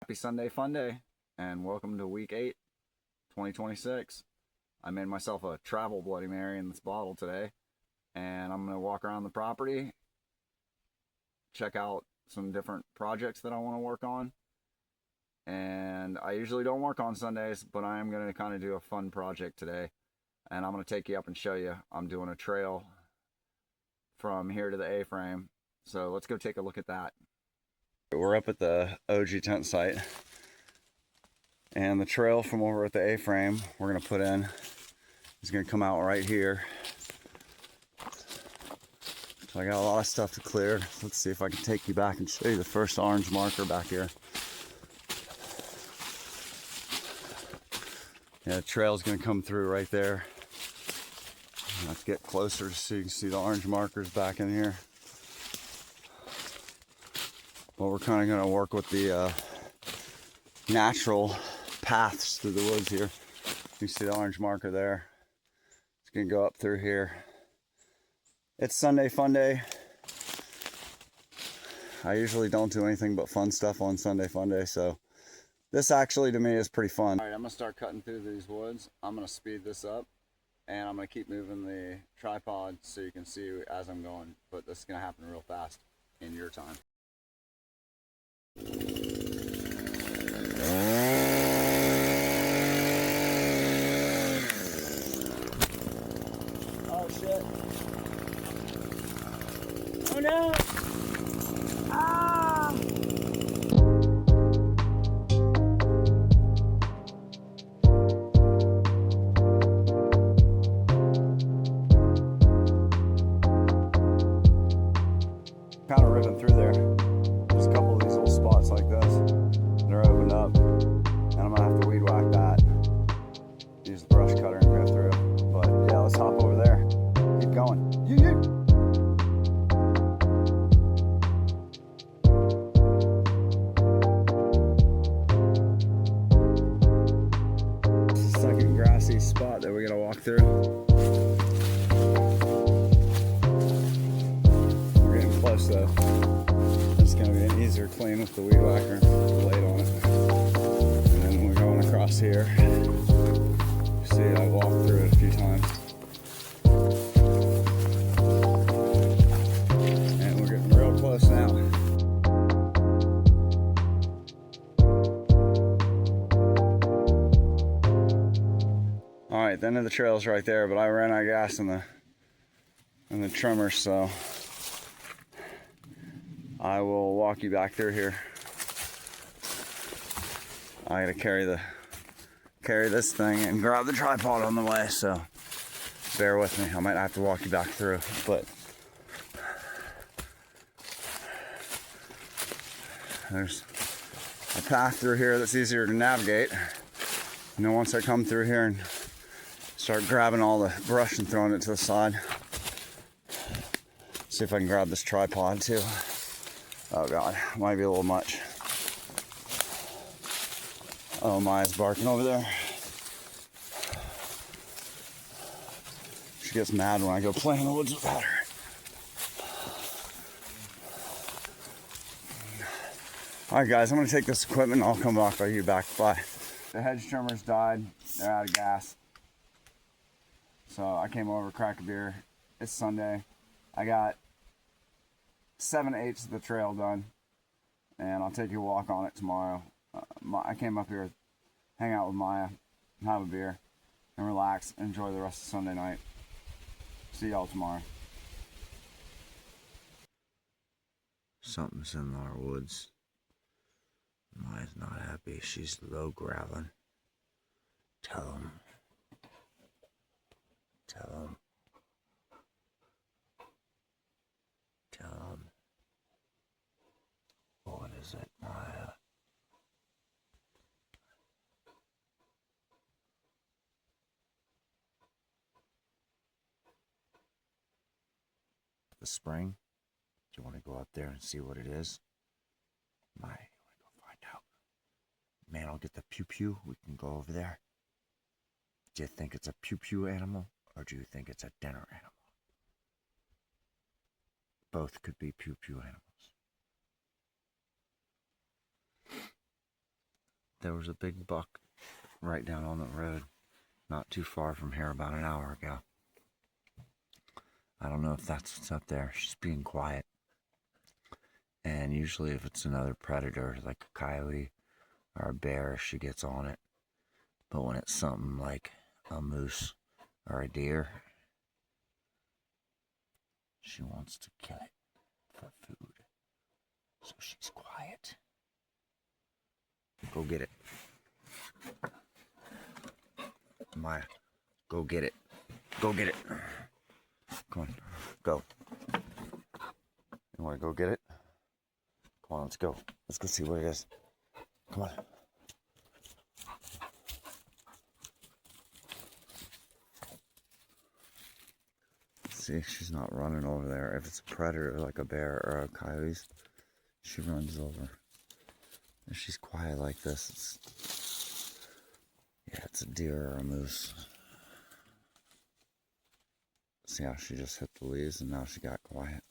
Happy Sunday fun day, and welcome to week 8, 2026. I made myself a travel Bloody Mary in this bottle today, and I'm going to walk around the property, check out some different projects that I want to work on. And I usually don't work on Sundays, but I am going to kind of do a fun project today, and I'm going to take you up and show you. I'm doing a trail from here to the A-frame, so let's go take a look at that. We're up at the OG tent site, and the trail from over at the A-frame we're going to put in is going to come out right here. So I got a lot of stuff to clear. Let's see if I can take you back and show you the first orange marker back here. Yeah, the trail's going to come through right there. Let's get closer so you can see the orange markers back in here. Well, we're kind of going to work with the natural paths through the woods here. You see the orange marker there. It's going to go up through here. It's Sunday fun day. I usually don't do anything but fun stuff on Sunday fun day, so this actually to me is pretty fun. All right, I'm going to start cutting through these woods. I'm going to speed this up, and I'm going to keep moving the tripod so you can see as I'm going, but this is going to happen real fast in your time. Oh shit. Oh no! Ah! Kind of ripping through there. There's a couple of these little spots like this. They're opened up, and I'm gonna have to weed whack that. Use the brush cutter and go through. But yeah, let's hop over there. Keep going. Second grassy spot that we gotta walk through. We're getting close though. It's gonna be an easier clean with the weed whacker blade on it. And then we're going across here. See, I walked through it a few times. And we're getting real close now. Alright, the end of the trail is right there, but I ran out of gas in the trimmer, so I will walk you back through here. I gotta carry this thing and grab the tripod on the way, so bear with me. I might have to walk you back through, but there's a path through here that's easier to navigate. And then once I come through here and start grabbing all the brush and throwing it to the side, see if I can grab this tripod too. Oh god, might be a little much. Oh, Maya's barking over there. She gets mad when I go play in the woods without her. Alright guys, I'm going to take this equipment and I'll come back by you back. Bye. The hedge trimmers died. They're out of gas. So I came over to crack a beer. It's Sunday. I got 7/8 of the trail done. And I'll take you a walk on it tomorrow. I came up here, hang out with Maya, have a beer, and relax, and enjoy the rest of Sunday night. See y'all tomorrow. Something's in our woods. Maya's not happy. She's low growling. Tell him. Tell him. Tell him. What is it, Maya? The spring? Do you want to go up there and see what it is? Maya, you want to go find out? Man, I'll get the pew-pew. We can go over there. Do you think it's a pew-pew animal, or do you think it's a dinner animal? Both could be pew-pew animals. there was a big buck right down on the road, not too far from here, about an hour ago. I don't know if that's what's up there. She's being quiet. And usually if it's another predator, like a coyote or a bear, she gets on it. But when it's something like a moose or a deer, she wants to kill it for food. So she's quiet. Go get it. Maya, go get it. Go get it. Come on, go. You want to go get it? Come on, let's go. Let's go see what it is. Come on. See, she's not running over there. If it's a predator like a bear or a coyote, she runs over. If she's quiet like this, it's a deer or a moose. See how she just hit the leaves and now she got quiet.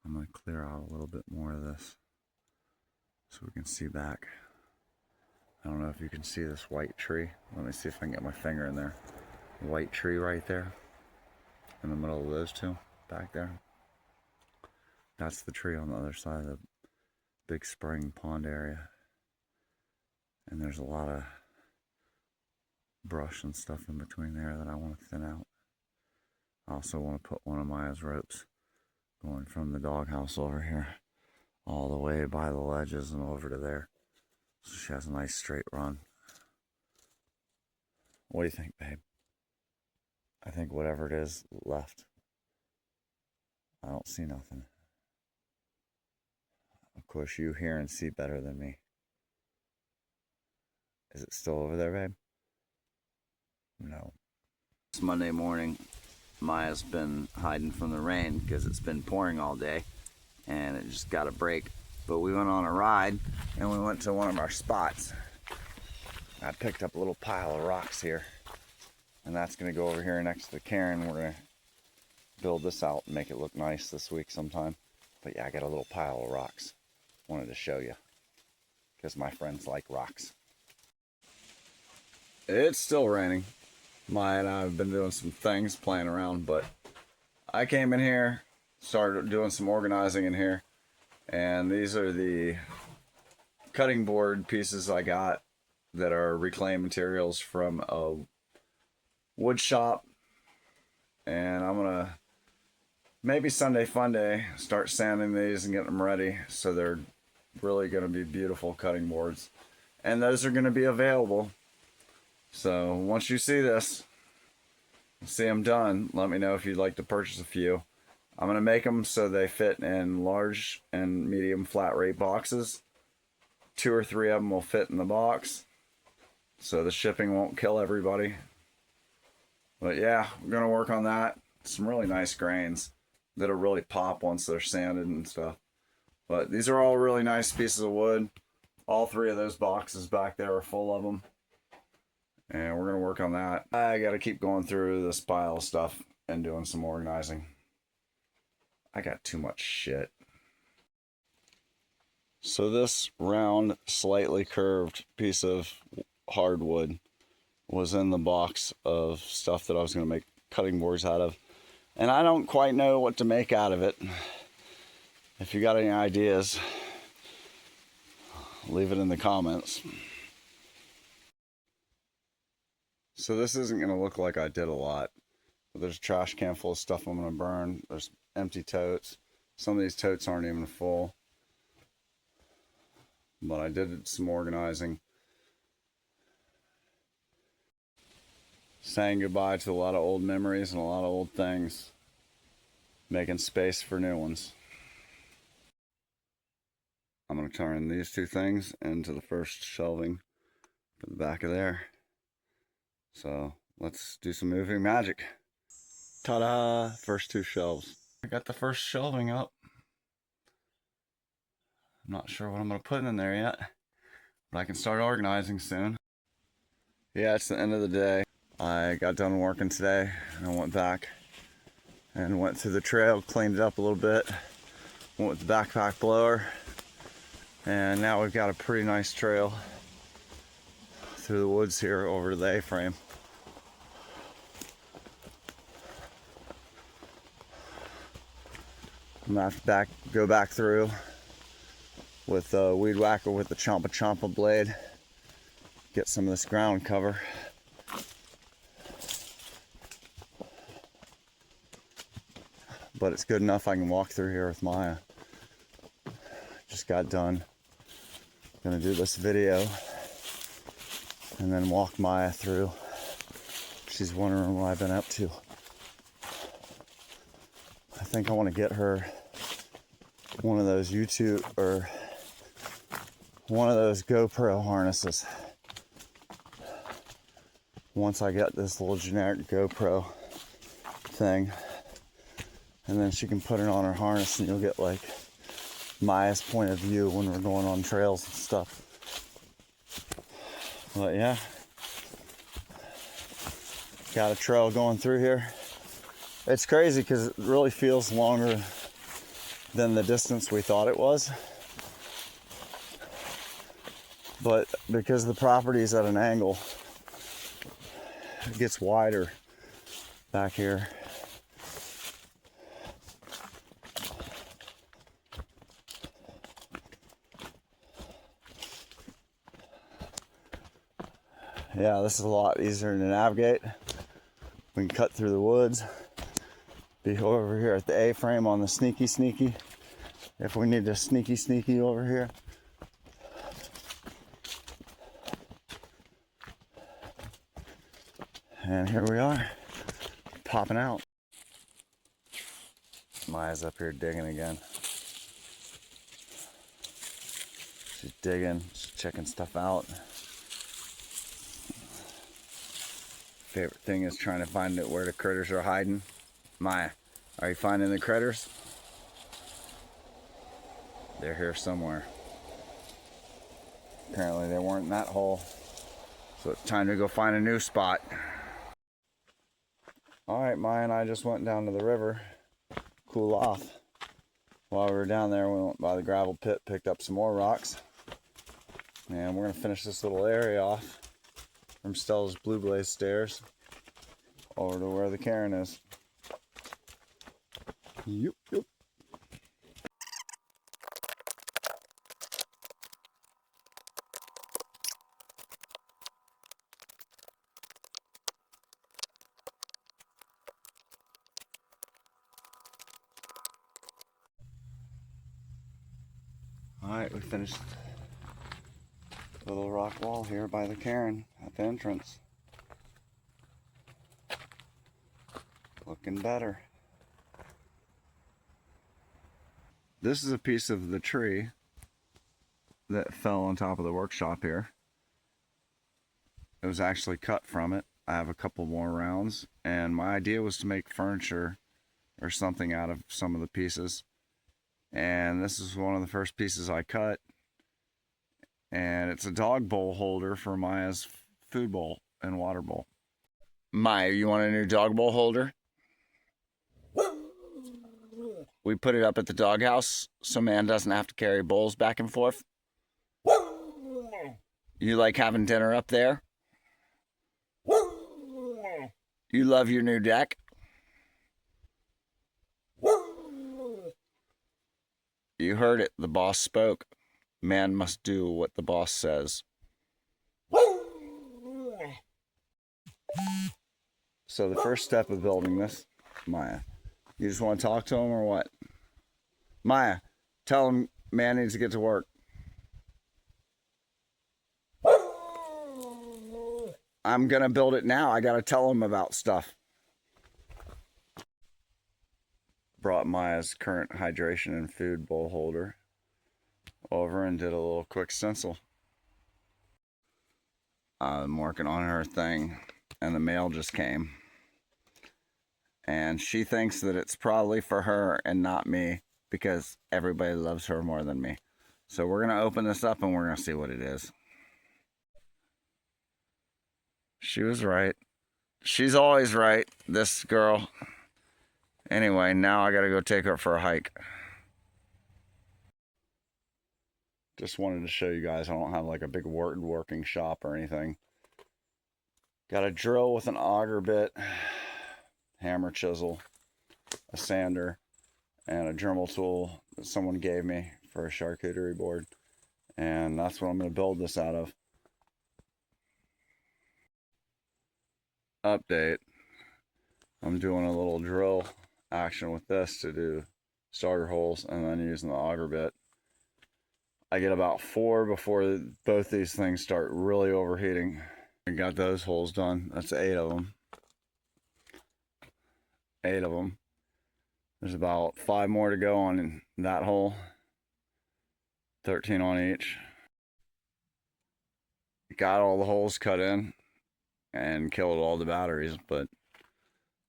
I'm going to clear out a little bit more of this so we can see back. I don't know if you can see this white tree. Let me see if I can get my finger in there. White tree right there in the middle of those two back there. That's the tree on the other side of the big spring pond area. And there's a lot of brush and stuff in between there that I want to thin out. I also want to put one of Maya's ropes going from the doghouse over here all the way by the ledges and over to there, so she has a nice straight run. What do you think, babe? I think whatever it is left. I don't see nothing. Of course, you hear and see better than me. Is it still over there, babe? No. It's Monday morning. Maya's been hiding from the rain because it's been pouring all day and it just got a break. But we went on a ride and we went to one of our spots. I picked up a little pile of rocks here, and that's going to go over here next to the cairn. We're going to build this out and make it look nice this week sometime. But yeah, I got a little pile of rocks. Wanted to show you because my friends like rocks. It's still raining. Maya and I have been doing some things, playing around, but I came in here, started doing some organizing in here, and these are the cutting board pieces I got that are reclaimed materials from a wood shop. And I'm gonna, maybe Sunday fun day, start sanding these and getting them ready so they're really gonna be beautiful cutting boards. And those are gonna be available. So once you see this, see them done, let me know if you'd like to purchase a few. I'm going to make them so they fit in large and medium flat rate boxes. 2 or 3 of them will fit in the box, so the shipping won't kill everybody. But yeah, we're going to work on that. Some really nice grains that'll really pop once they're sanded and stuff. But these are all really nice pieces of wood. All 3 of those boxes back there are full of them. And we're going to work on that. I got to keep going through this pile of stuff and doing some organizing. I got too much shit. So this round, slightly curved piece of hardwood was in the box of stuff that I was going to make cutting boards out of. And I don't quite know what to make out of it. If you got any ideas, leave it in the comments. So this isn't going to look like I did a lot. But there's a trash can full of stuff I'm going to burn. There's empty totes. Some of these totes aren't even full. But I did some organizing. Saying goodbye to a lot of old memories and a lot of old things. Making space for new ones. I'm going to turn these 2 things into the first shelving for the back of there. So let's do some moving magic. Ta-da! First 2 shelves. I got the first shelving up. I'm not sure what I'm going to put in there yet. but I can start organizing soon. Yeah, it's the end of the day. I got done working today and I went back and went through the trail, cleaned it up a little bit, went with the backpack blower, and now we've got a pretty nice trail through the woods here over to the A-frame. I'm gonna have to go back through with a weed whacker with the chompa blade, get some of this ground cover. But it's good enough I can walk through here with Maya. Just got done. Gonna do this video and then walk Maya through. She's wondering what I've been up to. I think I want to get her one of those YouTube or one of those GoPro harnesses. Once I get this little generic GoPro thing, and then she can put it on her harness and you'll get like Maya's point of view when we're going on trails and stuff. But yeah, got a trail going through here. It's crazy because it really feels longer than the distance we thought it was. But because the property is at an angle, it gets wider back here. Yeah, this is a lot easier to navigate. We can cut through the woods. Be over here at the A-frame on the sneaky if we need to sneaky over here. And here we are, popping out. Maya's up here digging again. She's digging, she's checking stuff out. Favorite thing is trying to find where the critters are hiding. Maya, are you finding the critters? They're here somewhere. Apparently they weren't in that hole. So it's time to go find a new spot. Alright, Maya and I just went down to the river, cool off. While we were down there, we went by the gravel pit, picked up some more rocks. And we're going to finish this little area off from Stella's Blue Blaze stairs over to where the cairn is. Yep. Alright, we finished the little rock wall here by the cairn at the entrance. Looking better. This is a piece of the tree that fell on top of the workshop here. It was actually cut from it. I have a couple more rounds, and my idea was to make furniture or something out of some of the pieces. And this is one of the first pieces I cut. And it's a dog bowl holder for Maya's food bowl and water bowl. Maya, you want a new dog bowl holder? We put it up at the doghouse so man doesn't have to carry bowls back and forth. You like having dinner up there? You love your new deck? You heard it, the boss spoke. Man must do what the boss says. So the first step of building this, Maya, you just want to talk to him or what? Maya, tell him man needs to get to work. I'm gonna build it now. I gotta tell him about stuff. Brought Maya's current hydration and food bowl holder over and did a little quick stencil. I'm working on her thing and the mail just came. And she thinks that it's probably for her and not me because everybody loves her more than me. So we're gonna open this up and we're gonna see what it is. She was right. She's always right, this girl. Anyway, now I gotta go take her for a hike. Just wanted to show you guys I don't have like a big woodworking shop or anything. Got a drill with an auger bit, hammer chisel, a sander, and a Dremel tool that someone gave me for a charcuterie board. And that's what I'm going to build this out of. Update. I'm doing a little drill action with this to do starter holes and then using the auger bit. I get about 4 before both these things start really overheating. I got those holes done. That's 8 of them. 8 of them. There's about 5 more to go on that hole. 13 on each. Got all the holes cut in and killed all the batteries, but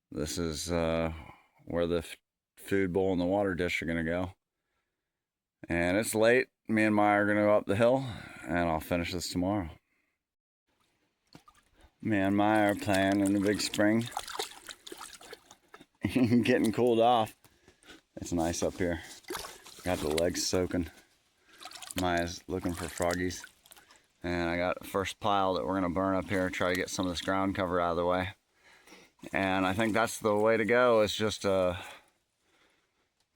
this is where the food bowl and the water dish are gonna go. And it's late. Me and Maya are gonna go up the hill and I'll finish this tomorrow. Me and Maya are playing in the big spring. Getting cooled off. It's nice up here. Got the legs soaking. Maya's looking for froggies. And I got the first pile that we're gonna burn up here, try to get some of this ground cover out of the way. And I think that's the way to go, is just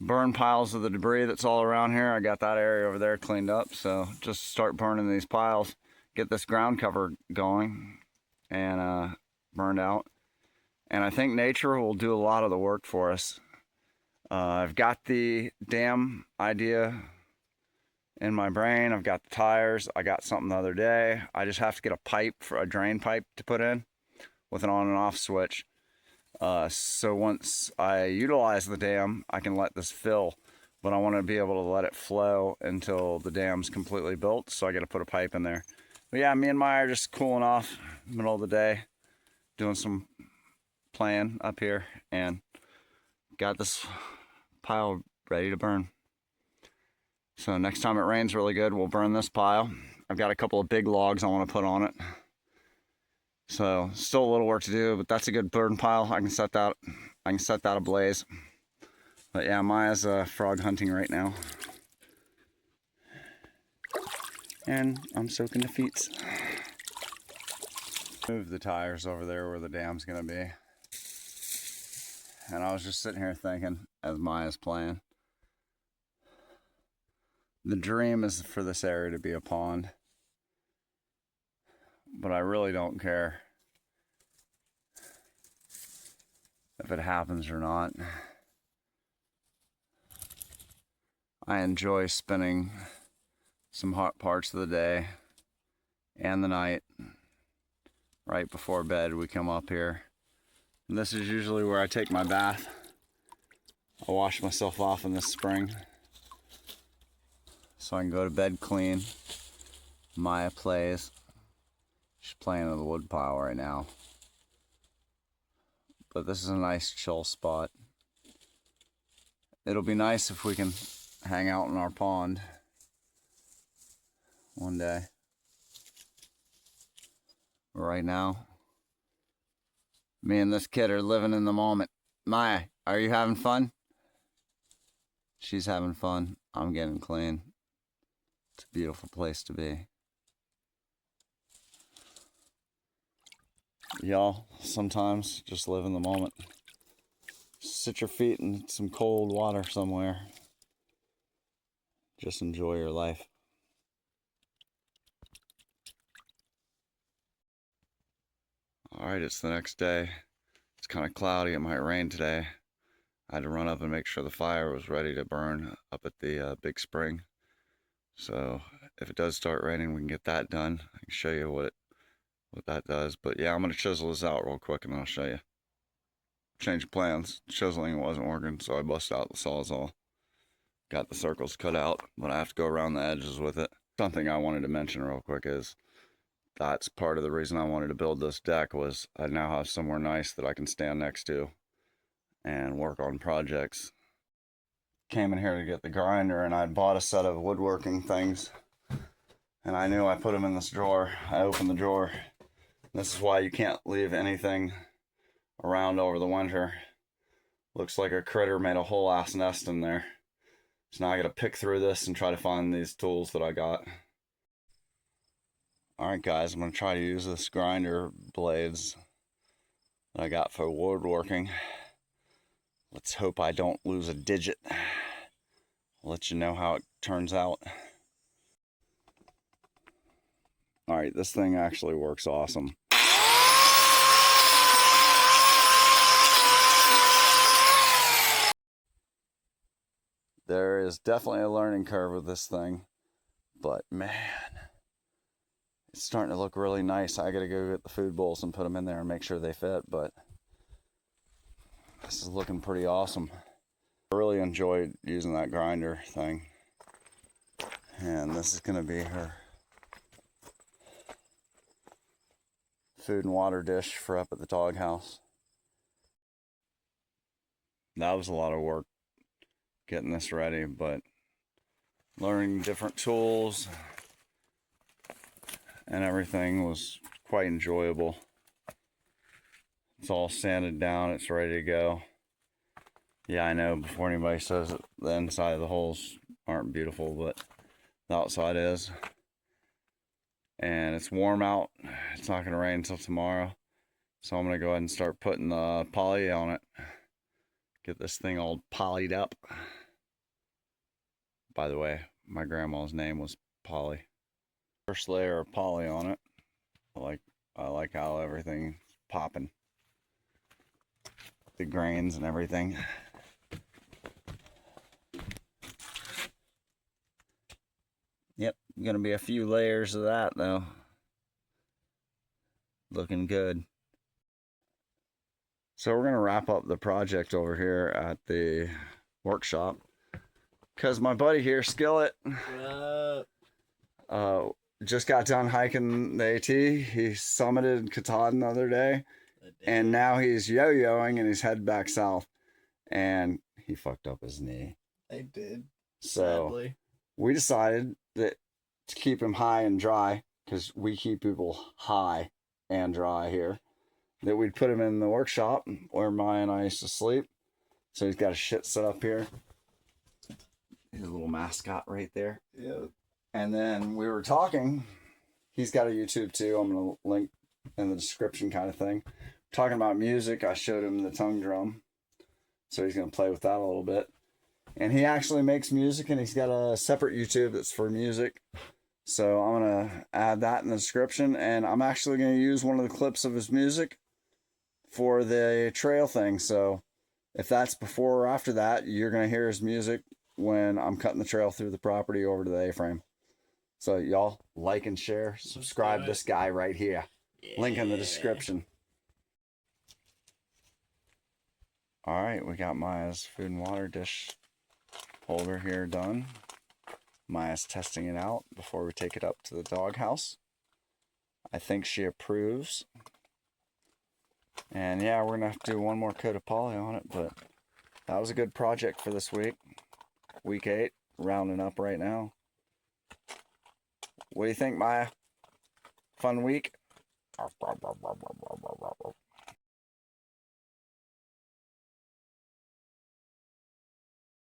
burn piles of the debris that's all around here. I got that area over there cleaned up, so just start burning these piles, get this ground cover going and burned out. And I think nature will do a lot of the work for us. I've got the dam idea in my brain. I've got the tires. I got something the other day. I just have to get a pipe, for a drain pipe to put in with an on and off switch. So once I utilize the dam, I can let this fill, but I want to be able to let it flow until the dam's completely built. So I got to put a pipe in there. But yeah, me and Maya are just cooling off middle of the day, doing some playing up here, and got this pile ready to burn. So next time it rains really good, we'll burn this pile. I've got a couple of big logs I want to put on it. So still a little work to do, but that's a good burn pile. I can set that ablaze. But yeah, Maya's frog hunting right now. And I'm soaking the feet. Move the tires over there where the dam's gonna be. And I was just sitting here thinking, as Maya's playing, the dream is for this area to be a pond. But I really don't care if it happens or not. I enjoy spending some hot parts of the day and the night. Right before bed, we come up here. And this is usually where I take my bath. I wash myself off in this spring so I can go to bed clean. Maya plays. She's playing in the wood pile right now. But this is a nice chill spot. It'll be nice if we can hang out in our pond one day. Right now, me and this kid are living in the moment. Maya, are you having fun? She's having fun. I'm getting clean. It's a beautiful place to be. Y'all, sometimes just live in the moment. Sit your feet in some cold water somewhere. Just enjoy your life. Alright, it's the next day. It's kind of cloudy. It might rain today. I had to run up and make sure the fire was ready to burn up at the big spring. So if it does start raining, we can get that done. I can show you what that does. But yeah, I'm going to chisel this out real quick and I'll show you. Change of plans. Chiseling wasn't working, so I busted out the Sawzall. Got the circles cut out, but I have to go around the edges with it. Something I wanted to mention real quick is that's part of the reason I wanted to build this deck, was I now have somewhere nice that I can stand next to and work on projects. Came in here to get the grinder and I'd bought a set of woodworking things and I knew I put them in this drawer. I opened the drawer This is why you can't leave anything around over the winter. Looks like a critter made a whole ass nest in there. So now I gotta pick through this and try to find these tools that I got. Alright guys, I'm gonna try to use this grinder blades that I got for woodworking. Let's hope I don't lose a digit. I'll let you know how it turns out. Alright, this thing actually works awesome. There is definitely a learning curve with this thing, but man, it's starting to look really nice. I gotta go get the food bowls and put them in there and make sure they fit, but this is looking pretty awesome. I really enjoyed using that grinder thing, and this is gonna be her food and water dish for up at the doghouse. That was a lot of work getting this ready, but learning different tools and everything was quite enjoyable. It's all sanded down, it's ready to go. Yeah, I know, before anybody says it, the inside of the holes aren't beautiful, but the outside is. And it's warm out. It's not gonna rain until tomorrow, so I'm gonna go ahead and start putting the poly on it. Get this thing all polyed up. By the way, my grandma's name was Polly. First layer of poly on it. I like how everything's popping. The grains and everything. Yep, gonna be a few layers of that though. Looking good. So we're gonna wrap up the project over here at the workshop, because my buddy here, Skillet, just got done hiking the AT. He summited Katahdin the other day, and now he's yo-yoing and he's headed back south, and he fucked up his knee. I did. So Sadly. we decided that to keep him high and dry, because we keep people high and dry here, that we'd put him in the workshop where Maya and I used to sleep. So he's got a shit set up here. His little mascot right there. Yeah. And then we were talking. He's got a YouTube too. I'm going to link in the description kind of thing. Talking about music, I showed him the tongue drum. So he's going to play with that a little bit. And he actually makes music, and he's got a separate YouTube that's for music. So I'm going to add that in the description. And I'm actually going to use one of the clips of his music for the trail thing. So if that's before or after that, you're going to hear his music when I'm cutting the trail through the property over to the A-frame. So y'all like and share, subscribe this guy right here. Yeah. Link in the description. All right, we got Maya's food and water dish holder here done. Maya's testing it out before we take it up to the doghouse. I think she approves. And yeah, we're gonna have to do one more coat of poly on it, but that was a good project for this week. Week 8, rounding up right now. What do you think, Maya? Fun week?